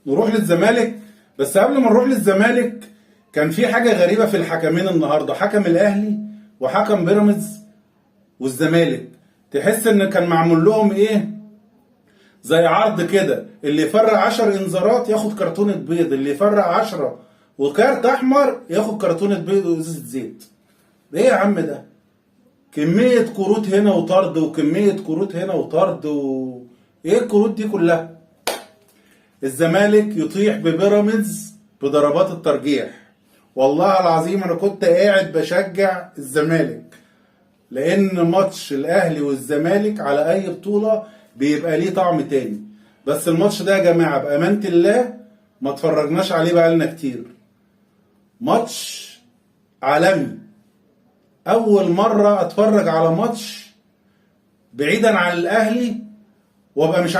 نروح للزمالك. بس قبل ما نروح للزمالك كان في حاجه غريبه في الحكمين النهارده، حكم الاهلي وحكم بيراميدز والزمالك. تحس ان كان معمول لهم ايه، زي عرض كده، اللي يفرق 10 انذارات ياخد كرتونه بيض، اللي يفرق 10 وكارت احمر ياخد كرتونه بيض وازازه زيت. ايه يا عم ده؟ كميه كروت هنا وطرد، وكميه كروت هنا وطرد ايه الكروت دي كلها؟ الزمالك يطيح ببيراميدز بضربات الترجيح. والله العظيم انا كنت قاعد بشجع الزمالك، لان ماتش الاهلي والزمالك على اي بطولة بيبقى ليه طعم تاني. بس الماتش ده يا جماعة بأمانة الله ما اتفرجناش عليه بقالنا كتير. ماتش عالمي، اول مرة اتفرج على ماتش بعيدا عن الاهلي وابقى مش